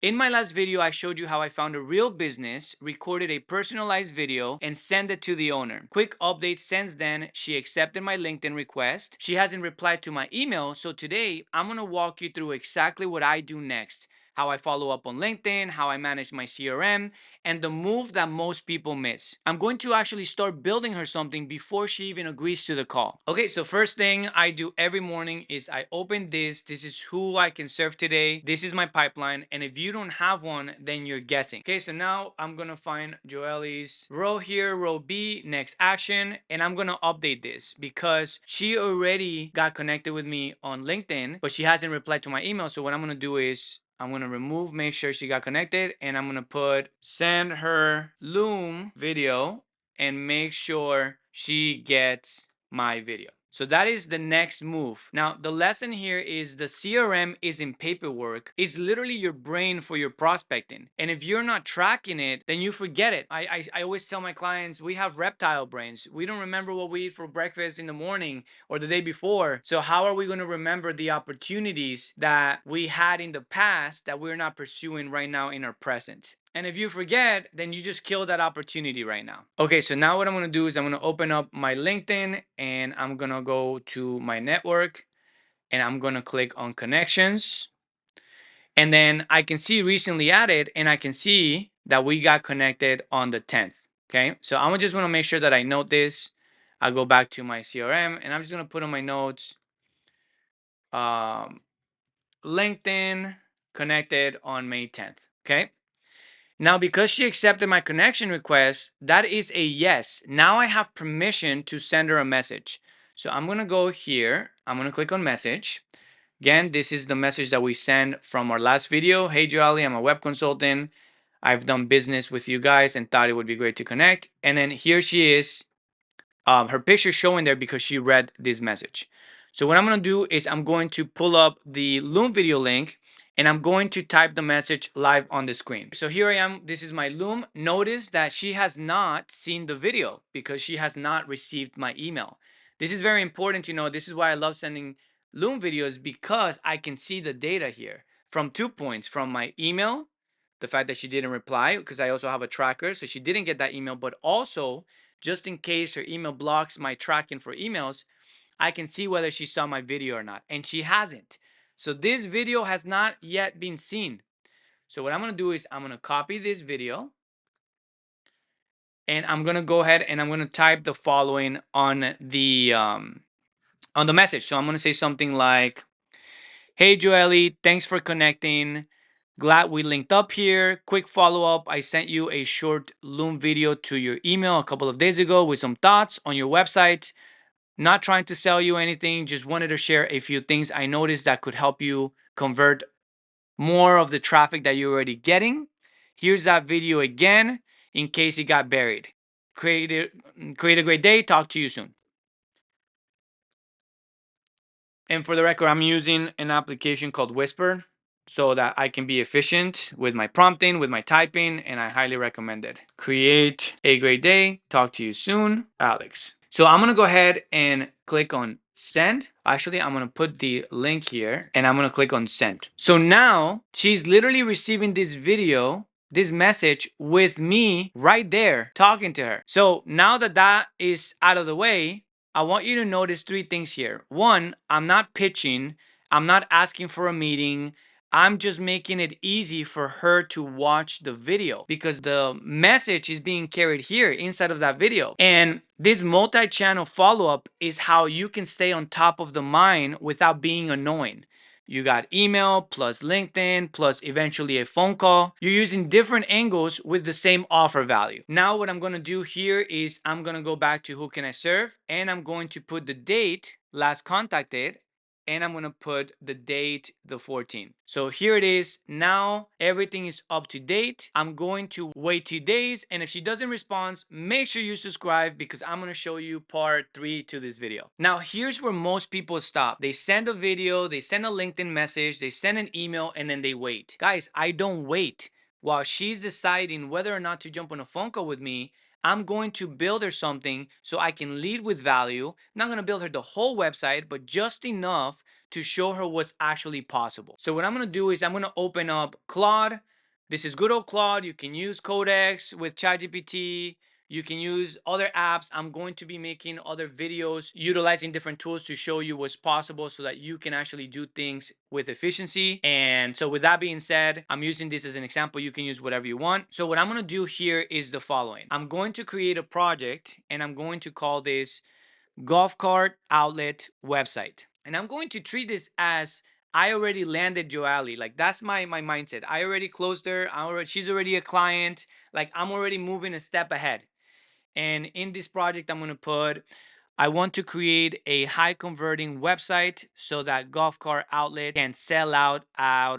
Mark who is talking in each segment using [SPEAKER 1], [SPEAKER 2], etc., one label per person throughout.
[SPEAKER 1] In my last video, I showed you how I found a real business, recorded a personalized video, and sent it to the owner. Quick update since then, she accepted my LinkedIn request. She hasn't replied to my email, so today I'm gonna walk you through exactly what I do next. How I follow up on LinkedIn, how I manage my CRM, and the move that most people miss. I'm going to actually start building her something before she even agrees to the call. Okay, so first thing I do every morning is I open this. This is who I can serve today. This is my pipeline. And if you don't have one, then you're guessing. Okay, so now I'm gonna find Joelle's row here, row B, next action, and I'm gonna update this because she already got connected with me on LinkedIn, but she hasn't replied to my email. So what I'm gonna do is I'm gonna remove, make sure she got connected, and I'm gonna put send her Loom video and make sure she gets my video. So that is the next move. Now, the lesson here is the CRM isn't paperwork. It's literally your brain for your prospecting. And if you're not tracking it, then you forget it. I always tell my clients, we have reptile brains. We don't remember what we eat for breakfast in the morning or the day before. So how are we going to remember the opportunities that we had in the past that we're not pursuing right now in our present? And if you forget, then you just kill that opportunity right now. Okay, so now what I'm gonna do is I'm gonna open up my LinkedIn and I'm gonna go to my network and I'm gonna click on connections. And then I can see recently added and I can see that we got connected on the 10th. Okay, so I'm just gonna make sure that I note this. I'll go back to my CRM and I'm just gonna put on my notes um, LinkedIn connected on May 10th. Okay. Now, because she accepted my connection request, that is a yes. Now I have permission to send her a message. So I'm going to go here. I'm going to click on message. Again, this is the message that we sent from our last video. Hey, Joali, I'm a web consultant. I've done business with you guys and thought it would be great to connect. And then here she is, her picture showing there because she read this message. So what I'm going to do is I'm going to pull up the Loom video link and I'm going to type the message live on the screen. So here I am. This is my Loom. Notice that she has not seen the video because she has not received my email. This is very important to know. This is why I love sending Loom videos because I can see the data here from 2 points, from my email, the fact that she didn't reply because I also have a tracker. So she didn't get that email, but also just in case her email blocks my tracking for emails, I can see whether she saw my video or not. And she hasn't. So this video has not yet been seen. So what I'm going to do is I'm going to copy this video and I'm going to go ahead and I'm going to type the following on the message. So I'm going to say something like, hey, Joelle, thanks for connecting. Glad we linked up here. Quick follow up. I sent you a short Loom video to your email a couple of days ago with some thoughts on your website. Not trying to sell you anything, just wanted to share a few things I noticed that could help you convert more of the traffic that you're already getting. Here's that video again in case it got buried. Create a great day. Talk to you soon. And for the record, I'm using an application called Whisper so that I can be efficient with my prompting, with my typing, and I highly recommend it. Create a great day. Talk to you soon, Alex. So I'm gonna go ahead and click on send. Actually, I'm gonna put the link here and I'm gonna click on send. So now she's literally receiving this video, this message with me right there talking to her. So now that that is out of the way, I want you to notice three things here. One, I'm not pitching, I'm not asking for a meeting. I'm just making it easy for her to watch the video because the message is being carried here inside of that video. And this multi-channel follow-up is how you can stay on top of the mind without being annoying. You got email plus LinkedIn plus eventually a phone call. You're using different angles with the same offer value. Now what I'm going to do here is I'm going to go back to who can I serve and I'm going to put the date last contacted and I'm going to put the date the 14th. So here it is. Now everything is up to date. I'm going to wait 2 days and if she doesn't respond, make sure you subscribe because I'm going to show you part 3 to this video. Now here's where most people stop. They send a video, they send a LinkedIn message, they send an email and then they wait. Guys, I don't wait. While she's deciding whether or not to jump on a phone call with me, I'm going to build her something so I can lead with value. I'm not going to build her the whole website, but just enough to show her what's actually possible. So what I'm going to do is I'm going to open up Claude. This is good old Claude. You can use Codex with ChatGPT. You can use other apps. I'm going to be making other videos utilizing different tools to show you what's possible so that you can actually do things with efficiency. And so with that being said, I'm using this as an example. You can use whatever you want. So what I'm going to do here is the following. I'm going to create a project and I'm going to call this golf cart outlet website. And I'm going to treat this as I already landed Joali. Like that's my mindset. I already closed her. She's already a client. Like I'm already moving a step ahead. And in this project, I'm going to put, I want to create a high converting website so that golf cart outlet can sell out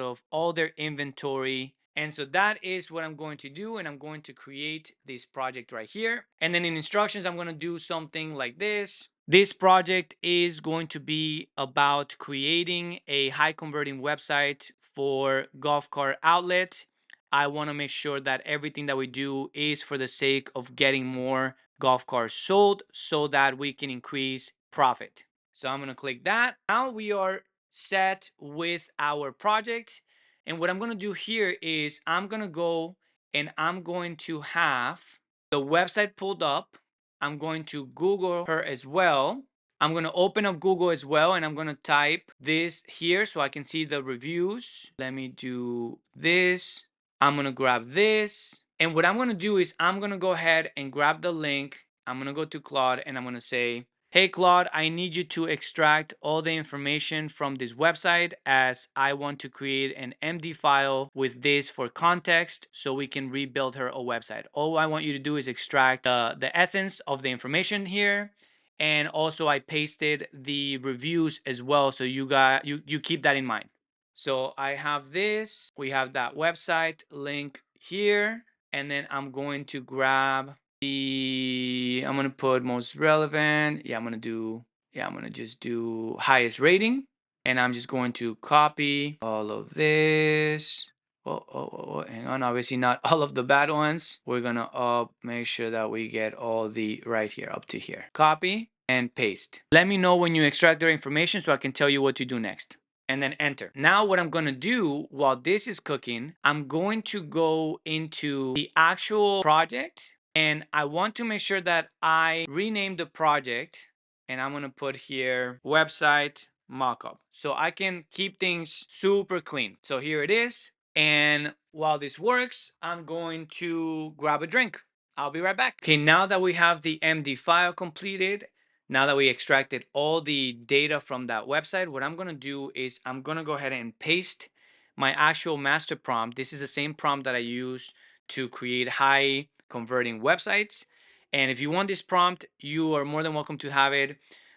[SPEAKER 1] of all their inventory. And so that is what I'm going to do. And I'm going to create this project right here. And then in instructions, I'm going to do something like this. This project is going to be about creating a high converting website for golf cart outlet. I want to make sure that everything that we do is for the sake of getting more golf carts sold so that we can increase profit. So I'm going to click that. Now we are set with our project. And what I'm going to do here is I'm going to go and I'm going to have the website pulled up. I'm going to Google her as well. I'm going to open up Google as well and I'm going to type this here so I can see the reviews. Let me do this. I'm going to grab this. And what I'm going to do is I'm going to go ahead and grab the link. I'm going to go to Claude and I'm going to say, hey, Claude, I need you to extract all the information from this website as I want to create an MD file with this for context so we can rebuild her a website. All I want you to do is extract the essence of the information here. And also I pasted the reviews as well. So you keep that in mind. So I have this, we have that website link here, and then I'm going to grab I'm going to put most relevant. I'm going to just do highest rating. And I'm just going to copy all of this. Hang on. Obviously not all of the bad ones. We're going to make sure that we get all the right here up to here. Copy and paste. Let me know when you extract their information so I can tell you what to do next. And then enter. Now what I'm going to do while this is cooking, I'm going to go into the actual project and I want to make sure that I rename the project and I'm going to put here website mockup so I can keep things super clean. So here it is. And while this works, I'm going to grab a drink. I'll be right back. Okay, now that we have the MD file completed, now that we extracted all the data from that website, what I'm going to do is I'm going to go ahead and paste my actual master prompt. This is the same prompt that I used to create high converting websites. And if you want this prompt, you are more than welcome to have it.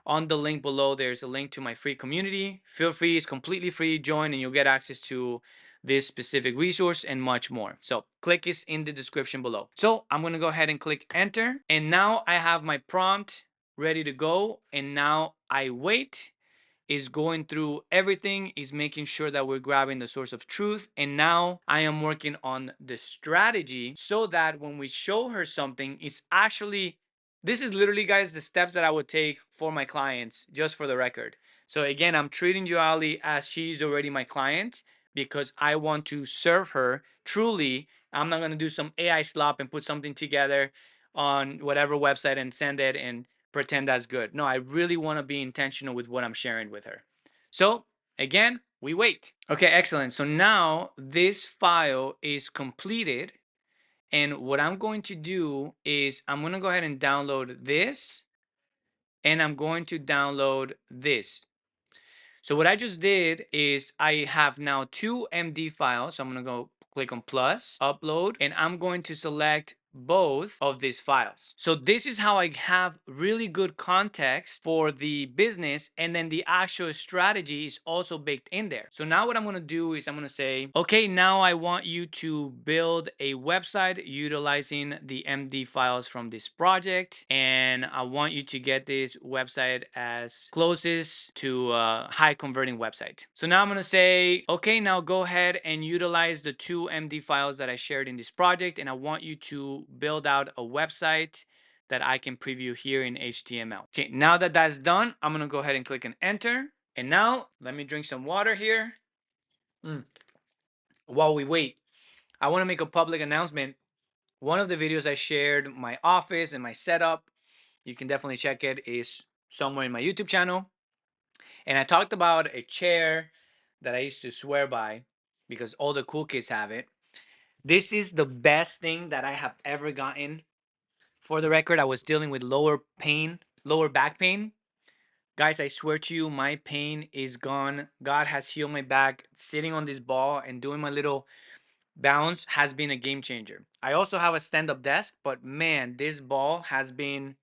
[SPEAKER 1] On the link below, there's a link to my free community. Feel free, it's completely free. Join and you'll get access to this specific resource and much more. So click is in the description below. So I'm going to go ahead and click enter. And now I have my prompt ready to go. And now I wait is going through everything, is making sure that we're grabbing the source of truth. And now I am working on the strategy so that when we show her something, it's actually, this is literally, guys, the steps that I would take for my clients, just for the record. So again, I'm treating Joali as she's already my client because I want to serve her truly. I'm not going to do some AI slop and put something together on whatever website and send it and pretend that's good. No, I really want to be intentional with what I'm sharing with her. So again, we wait. Okay, excellent. So now this file is completed. And what I'm going to do is I'm going to go ahead and download this. And I'm going to download this. So what I just did is I have now two MD files. So I'm going to go click on plus, upload, and I'm going to select both of these files. So this is how I have really good context for the business, and then the actual strategy is also baked in there. So now what I'm going to do is I'm going to say, okay, now I want you to build a website utilizing the MD files from this project, and I want you to get this website as closest to a high converting website. So now I'm going to say, okay, now go ahead and utilize the two MD files that I shared in this project, and I want you to build out a website that I can preview here in HTML. Okay, now that that's done, I'm going to go ahead and click on enter. And now let me drink some water here while we wait. I want to make a public announcement. One of the videos I shared, my office and my setup, you can definitely check it, is somewhere in my YouTube channel. And I talked about a chair that I used to swear by because all the cool kids have it. This is the best thing that I have ever gotten. For the record, I was dealing with lower back pain. Guys, I swear to you, my pain is gone. God has healed my back. Sitting on this ball and doing my little bounce has been a game changer. I also have a stand up desk, but man, this ball has been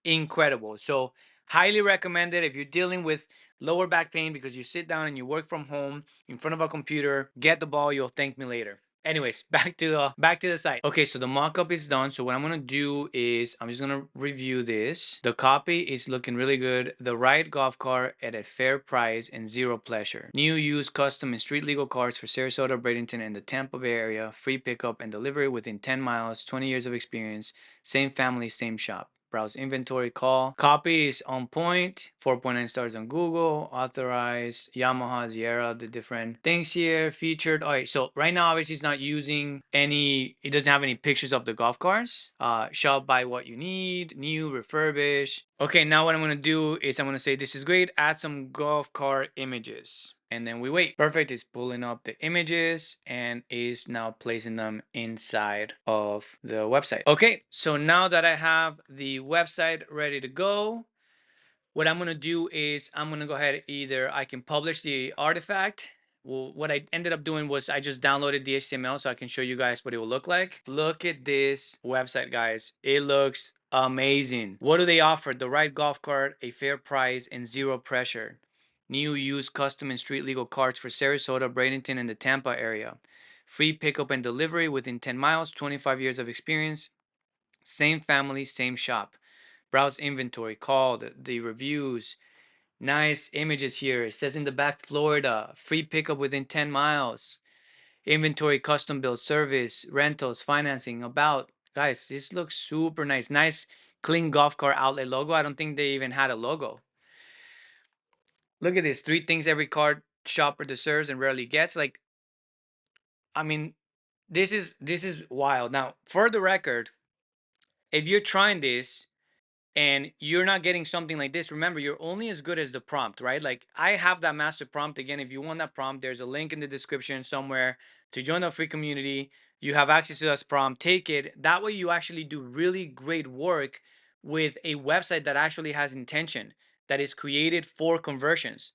[SPEAKER 1] incredible. So, highly recommended if you're dealing with lower back pain because you sit down and you work from home in front of a computer. Get the ball, you'll thank me later. Anyways, back to the site. Okay, so the mock-up is done. So what I'm gonna do is I'm just gonna review this. The copy is looking really good. The right golf cart at a fair price and zero pressure. New, used, custom, and street legal carts for Sarasota, Bradenton, and the Tampa Bay area. Free pickup and delivery within 10 miles. 20 years of experience. Same family, same shop. Browse inventory, call. Copy is on point. 4.9 stars on Google. Authorized. Yamaha, Sierra, the different things here. Featured. All right, so right now, obviously, it's not using any, it doesn't have any pictures of the golf cars. Shop, buy what you need. New, refurbish. Okay, now what I'm going to do is I'm going to say this is great. Add some golf cart images. And then we wait. Perfect. It's pulling up the images and is now placing them inside of the website. Okay, so now that I have the website ready to go, what I'm gonna do is I'm gonna go ahead, either I can publish the artifact. Well, what I ended up doing was I just downloaded the HTML so I can show you guys what it will look like. Look at this website, guys. It looks amazing. What do they offer? The right golf cart, a fair price, and zero pressure. New, used, custom, and street legal carts for Sarasota, Bradenton, and the Tampa area. Free pickup and delivery within 10 miles, 25 years of experience. Same family, same shop. Browse inventory, call the reviews. Nice images here. It says in the back, Florida. Free pickup within 10 miles. Inventory, custom build, service, rentals, financing. About. Guys, this looks super nice. Nice, clean golf cart outlet logo. I don't think they even had a logo. Look at this. 3 things every cart shopper deserves and rarely gets. Like, I mean, this is wild. Now, for the record, if you're trying this and you're not getting something like this, remember, you're only as good as the prompt, right? Like, I have that master prompt. Again, if you want that prompt, there's a link in the description somewhere to join the free community. You have access to that prompt. Take it. That way you actually do really great work with a website that actually has intention, that is created for conversions.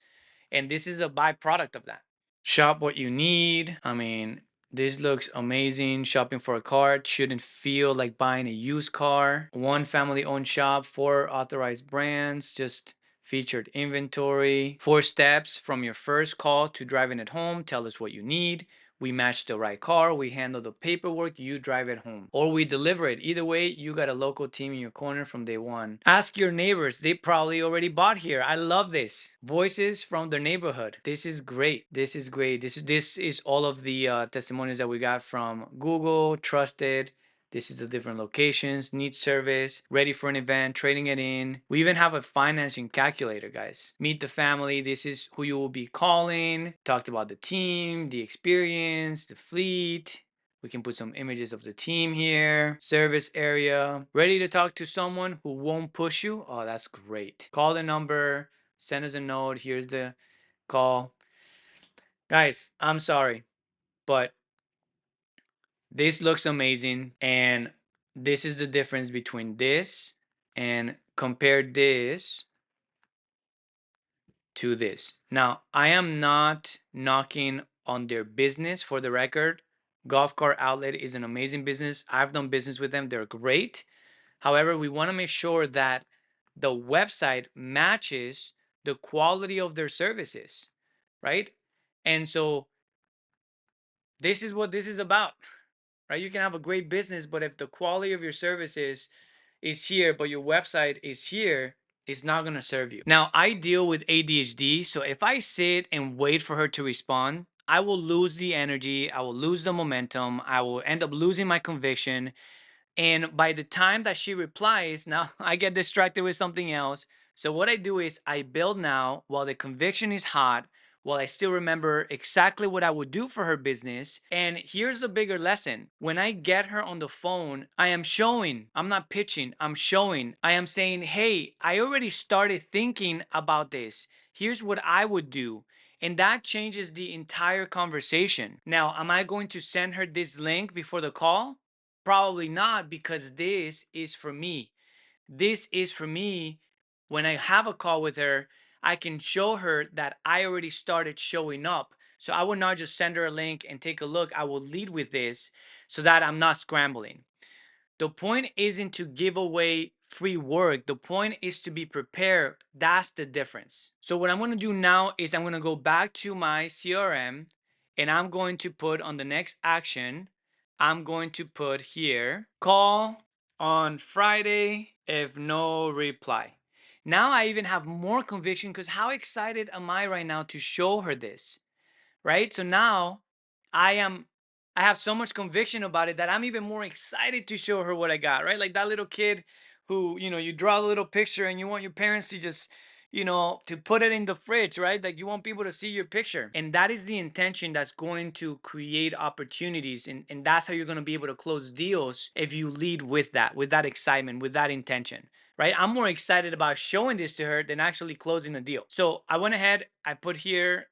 [SPEAKER 1] And this is a byproduct of that. Shop what you need. I mean, this looks amazing. Shopping for a car shouldn't feel like buying a used car. One family owned shop, 4 authorized brands, just featured inventory. 4 steps from your first call to driving it home. Tell us what you need. We match the right car. We handle the paperwork. You drive it home. Or we deliver it. Either way, you got a local team in your corner from day one. Ask your neighbors. They probably already bought here. I love this. Voices from their neighborhood. This is great. This is great. This is all of the testimonials that we got from Google. Trusted. This is the different locations, needs service, ready for an event, trading it in. We even have a financing calculator, guys. Meet the family. This is who you will be calling. Talked about the team, the experience, the fleet. We can put some images of the team here. Service area. Ready to talk to someone who won't push you? Oh, that's great. Call the number. Send us a note. Here's the call. Guys, I'm sorry, but this looks amazing, and this is the difference between this, and compare this to this. Now, I am not knocking on their business, for the record. Golf Cart Outlet is an amazing business. I've done business with them. They're great. However, we want to make sure that the website matches the quality of their services, right? And so this is what this is about, right? You can have a great business, but if the quality of your services is here, but your website is here, it's not going to serve you. Now, I deal with ADHD, so if I sit and wait for her to respond, I will lose the energy, I will lose the momentum, I will end up losing my conviction. And by the time that she replies, now I get distracted with something else. So what I do is I build now while the conviction is hot, Well, I still remember exactly what I would do for her business. And here's the bigger lesson. When I get her on the phone, I am showing, I'm not pitching, I'm showing. I am saying, hey, I already started thinking about this. Here's what I would do. And that changes the entire conversation. Now, am I going to send her this link before the call? Probably not, because this is for me. This is for me. When I have a call with her, I can show her that I already started showing up. So I will not just send her a link and take a look. I will lead with this so that I'm not scrambling. The point isn't to give away free work. The point is to be prepared. That's the difference. So what I'm going to do now is I'm going to go back to my CRM and I'm going to put on the next action, I'm going to put here, call on Friday if no reply. Now I even have more conviction because how excited am I right now to show her this? Right? So now I am I have so much conviction about it that I'm even more excited to show her what I got, right? Like that little kid who, you draw a little picture and you want your parents to just, to put it in the fridge, right? Like you want people to see your picture. And that is the intention that's going to create opportunities. And that's how you're going to be able to close deals if you lead with that excitement, with that intention. Right? I'm more excited about showing this to her than actually closing a deal. So I went ahead, I put here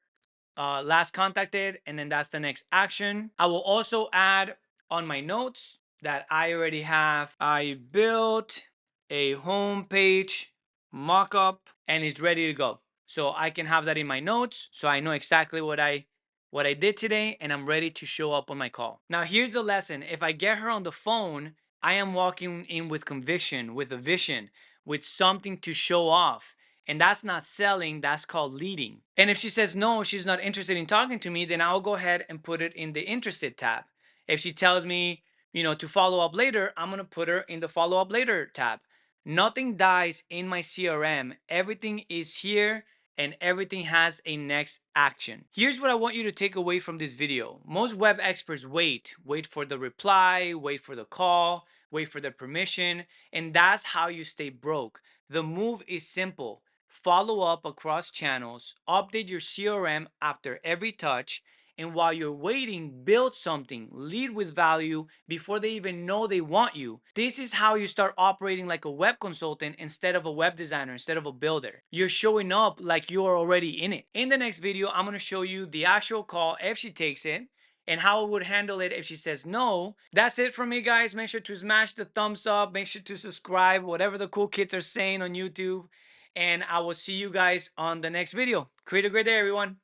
[SPEAKER 1] last contacted, and then that's the next action. I will also add on my notes that I already have. I built a homepage mockup and it's ready to go. So I can have that in my notes so I know exactly what I did today and I'm ready to show up on my call. Now here's the lesson. If I get her on the phone, I am walking in with conviction, with a vision, with something to show off. And that's not selling, that's called leading. And if she says no, she's not interested in talking to me, then I'll go ahead and put it in the interested tab. If she tells me, to follow up later, I'm going to put her in the follow up later tab. Nothing dies in my CRM. Everything is here and everything has a next action. Here's what I want you to take away from this video. Most web experts wait for the reply, wait for the call, wait for the permission, and that's how you stay broke. The move is simple. Follow up across channels, update your CRM after every touch, and while you're waiting, build something, lead with value before they even know they want you. This is how you start operating like a web consultant instead of a web designer, instead of a builder. You're showing up like you are already in it. In the next video, I'm going to show you the actual call if she takes it, and how I would handle it if she says no. That's it from me, guys. Make sure to smash the thumbs up. Make sure to subscribe, whatever the cool kids are saying on YouTube. And I will see you guys on the next video. Create a great day, everyone.